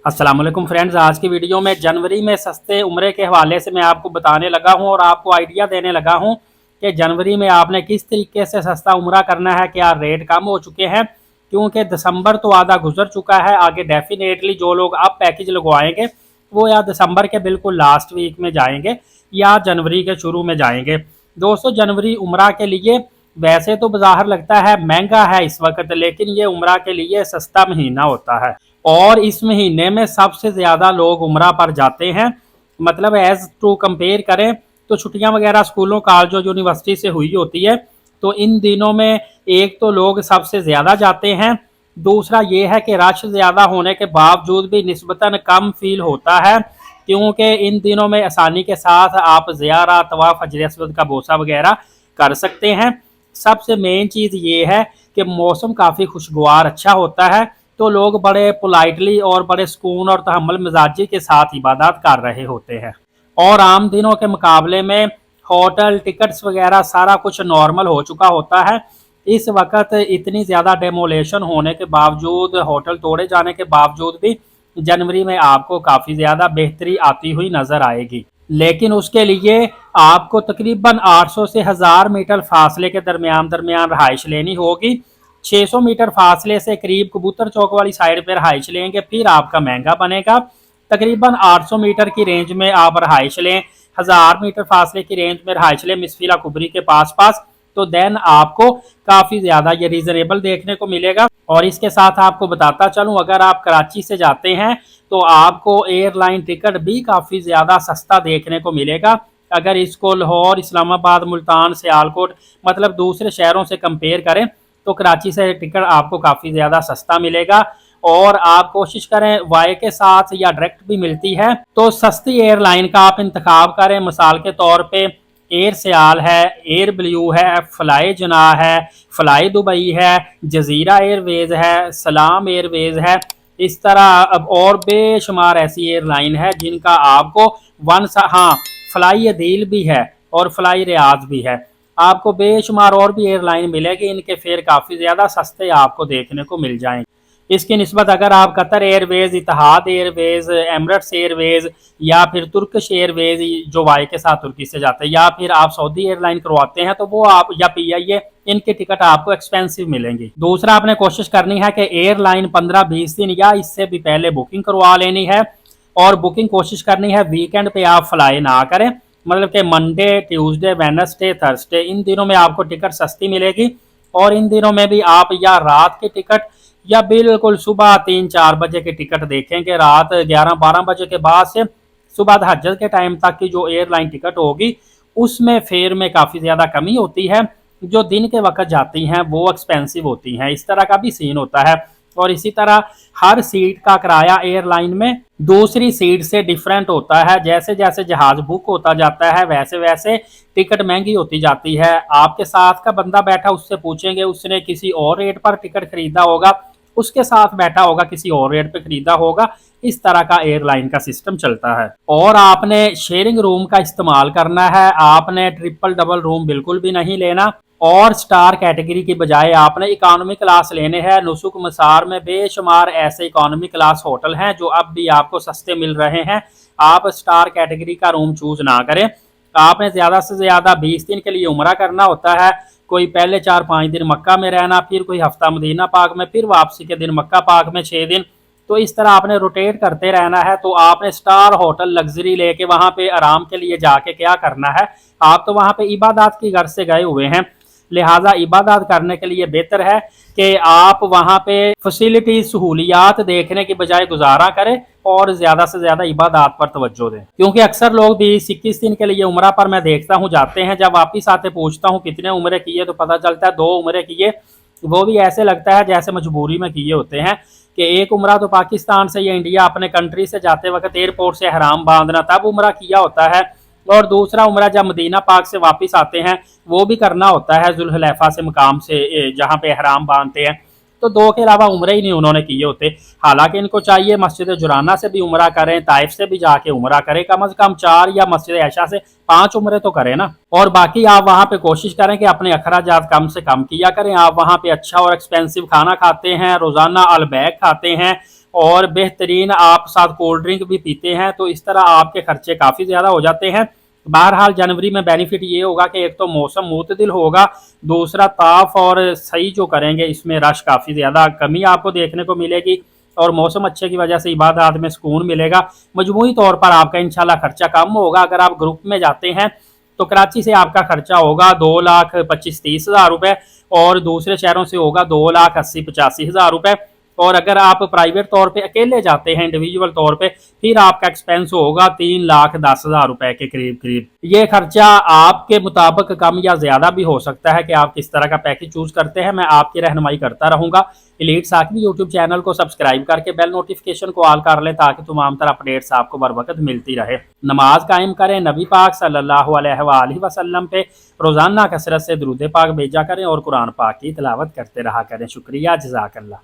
अस्सलाम वालेकुम फ्रेंड्स, आज की वीडियो में जनवरी में सस्ते उम्रे के हवाले से मैं आपको बताने लगा हूं और आपको आइडिया देने लगा हूं कि जनवरी में आपने किस तरीके से सस्ता उम्रा करना है। क्या रेट कम हो चुके हैं, क्योंकि दिसंबर तो आधा गुजर चुका है। आगे डेफिनेटली जो लोग अब पैकेज लगवाएंगे वो या दिसंबर के बिल्कुल लास्ट वीक में जाएंगे या जनवरी के शुरू में जाएंगे। दोस्तों, जनवरी उम्रा के लिए वैसे तो बाजार लगता है महंगा है इस वक्त, लेकिन ये उम्रा के लिए सस्ता महीना होता है और इस महीने में सबसे ज़्यादा लोग उम्रा पर जाते हैं। मतलब एज टू कंपेयर करें तो छुट्टियां वगैरह स्कूलों कॉलेजों यूनिवर्सिटी से हुई होती है, तो इन दिनों में एक तो लोग सबसे ज़्यादा जाते हैं, दूसरा ये है कि रश ज़्यादा होने के बावजूद भी निस्बतन कम फील होता है, क्योंकि इन दिनों में आसानी के साथ आप ज़ियारा तवाफ़ हजर अस्वद का बोसा वगैरह कर सकते हैं। सबसे मेन चीज़ ये है कि मौसम काफ़ी खुशगवार अच्छा होता है, तो लोग बड़े पोलाइटली और बड़े सुकून और तहम्मुल मिजाजी के साथ इबादत कर रहे होते हैं। और आम दिनों के मुकाबले में होटल टिकट्स वगैरह सारा कुछ नॉर्मल हो चुका होता है। इस वक्त इतनी ज़्यादा डेमोलेशन होने के बावजूद, होटल तोड़े जाने के बावजूद भी जनवरी में आपको काफ़ी ज़्यादा बेहतरी आती हुई नज़र आएगी। लेकिन उसके लिए आपको तकरीबन 800 से 1000 मीटर फासले के दरमियान रहाइश लेनी होगी। 600 मीटर फासले से करीब कबूतर चौक वाली साइड पर रहाइश लेंगे फिर आपका महंगा बनेगा। तकरीबन 800 मीटर की रेंज में आप रहाइश लें, 1000 मीटर फासले की रेंज में रहाइश लें मिसफिला कुबरी के पास, तो देन आपको काफ़ी ज़्यादा ये रीज़नेबल देखने को मिलेगा। और इसके साथ आपको बताता चलूँ, अगर आप कराची से जाते हैं तो आपको एयरलाइन टिकट भी काफ़ी ज़्यादा सस्ता देखने को मिलेगा। अगर इसको लाहौर, इस्लामाबाद, मुल्तान, सियालकोट मतलब दूसरे शहरों से कंपेयर करें तो कराची से टिकट आपको काफ़ी ज़्यादा सस्ता मिलेगा। और आप कोशिश करें वाई के साथ या डायरेक्ट भी मिलती है तो सस्ती एयरलाइन का आप इंतखाब करें। मिसाल के तौर पे एयर सियाल है, एयर ब्लू है, फ्लाई जना है, फ्लाई दुबई है, जजीरा एयरवेज है, सलाम एयरवेज है। इस तरह अब और बेशुमार ऐसी एयरलाइन है जिनका आपको हाँ, फ्लाई अदील भी है और फ्लाई रियाज भी है। आपको बेशुमार और भी एयरलाइन मिलेगी, इनके फेयर काफ़ी ज़्यादा सस्ते आपको देखने को मिल जाएंगे। इसकी निस्बत अगर आप Qatar Airways, Etihad Airways, Emirates Airways या फिर तुर्किश एयरवेज जो वाई के साथ तुर्की से जाते हैं, या फिर आप सऊदी एयरलाइन करवाते हैं तो वो आप या PIA, इनके टिकट आपको एक्सपेंसिव मिलेंगी। दूसरा, आपने कोशिश करनी है कि एयरलाइन 15-20 दिन या इससे भी पहले बुकिंग करवा लेनी है और बुकिंग कोशिश करनी है वीकेंड पे आप फ्लाई ना करें। मतलब कि मंडे, ट्यूसडे, वेडनेसडे, थर्सडे इन दिनों में आपको टिकट सस्ती मिलेगी। और इन दिनों में भी आप या रात की टिकट या बिल्कुल सुबह 3-4 बजे की टिकट देखेंगे। रात 11-12 बजे के बाद से सुबह तहज्जुद के टाइम तक की जो एयरलाइन टिकट होगी उसमें फेयर में काफ़ी ज़्यादा कमी होती है। जो दिन के वक्त जाती हैं वो एक्सपेंसिव होती हैं। इस तरह का भी सीन होता है। और इसी तरह हर सीट का किराया एयरलाइन में दूसरी सीट से डिफरेंट होता है। जैसे जैसे जहाज बुक होता जाता है वैसे वैसे टिकट महंगी होती जाती है। आपके साथ का बंदा बैठा, उससे पूछेंगे, उसने किसी और रेट पर टिकट खरीदा होगा, उसके साथ बैठा होगा किसी और रेट पे खरीदा होगा। इस तरह का एयरलाइन का सिस्टम चलता है। और आपने शेयरिंग रूम का इस्तेमाल करना है। आपने ट्रिपल डबल रूम बिल्कुल भी नहीं लेना और स्टार कैटेगरी की बजाय आपने इकोनॉमी क्लास लेने हैं। नुसुक मसार में बेशुमार ऐसे इकोनॉमी क्लास होटल हैं जो अब भी आपको सस्ते मिल रहे हैं। आप स्टार कैटेगरी का रूम चूज ना करें। आपने ज़्यादा से ज़्यादा 20 दिन के लिए उम्रा करना होता है। कोई पहले 4-5 दिन मक्का में रहना, फिर कोई हफ्ता मदीना पाक में, फिर वापसी के दिन मक्का पाक में 6 दिन। तो इस तरह आपने रोटेट करते रहना है। तो आपने स्टार होटल लग्जरी लेके वहाँ पे आराम के लिए जाके क्या करना है, आप तो वहाँ पे इबादत की गर्ज से गए हुए हैं, लिहाजा इबादत करने के लिए बेहतर है कि आप वहाँ पे फैसिलिटी सहूलियात देखने की बजाय गुजारा करें और ज़्यादा से ज़्यादा इबादत पर तवज्जो दें। क्योंकि अक्सर लोग 20-21 दिन के लिए उम्रा पर मैं देखता हूँ जाते हैं, जब वापिस आते पूछता हूँ कितने उम्रे किए तो पता चलता है 2 उम्रे किए। वो भी ऐसे लगता है जैसे मजबूरी में किए होते हैं कि एक उम्रा तो पाकिस्तान से या इंडिया अपने कंट्री से जाते वक्त एयरपोर्ट से हराम बांधना तब उम्रा किया होता है, और दूसरा उम्रा जब मदीना पाक से वापस आते हैं वो भी करना होता है जुल्हलैफा से मकाम से जहाँ पे हराम बांधते हैं। तो 2 के अलावा उम्रे ही नहीं उन्होंने किए होते। हालांकि इनको चाहिए मस्जिद जुराना से भी उम्रा करें, ताइफ से भी जाके उम्रा करें, कम से कम 4 या मस्जिद ऐशा से 5 उम्रे तो करें ना। और बाकी आप वहाँ पे कोशिश करें कि अपने अखराजात कम से कम किया करें। आप वहाँ पे अच्छा और एक्सपेंसिव खाना खाते हैं, रोज़ाना अलबैक खाते हैं, और बेहतरीन आप साथ कोल्ड ड्रिंक भी पीते हैं, तो इस तरह आपके खर्चे काफ़ी ज़्यादा हो जाते हैं। बहरहाल जनवरी में बेनिफिट ये होगा कि एक तो मौसम मुतदिल होगा, दूसरा ताफ और सही जो करेंगे इसमें रश काफ़ी ज़्यादा कमी आपको देखने को मिलेगी और मौसम अच्छे की वजह से इबादत में सुकून मिलेगा। मजमूई तौर पर आपका इंशाल्लाह खर्चा कम होगा। अगर आप ग्रुप में जाते हैं तो कराची से आपका खर्चा होगा 2,25,30,000 रुपये और दूसरे शहरों से होगा 2,80,85,000 रुपये। और अगर आप प्राइवेट तौर पे अकेले जाते हैं इंडिविजुअल तौर पे, फिर आपका एक्सपेंस होगा 3,10,000 रुपए के करीब करीब। ये खर्चा आपके मुताबिक कम या ज्यादा भी हो सकता है कि आप किस तरह का पैकेज चूज करते हैं, मैं आपकी रहनुमाई करता रहूंगा। एलीट साकिब यूट्यूब चैनल को सब्सक्राइब करके बेल नोटिफिकेशन को ऑल कर लें ताकि तमाम तरह अपडेट्स आपको बर वक्त मिलती रहे। नमाज कायम करें, नबी पाक सल्लल्लाहु अलैहि वसल्लम पे रोजाना कसरत से दुरूद पाक भेजा करें और कुरान पाक की तिलावत करते रहा करें। शुक्रिया, जज़ाकल्लाह।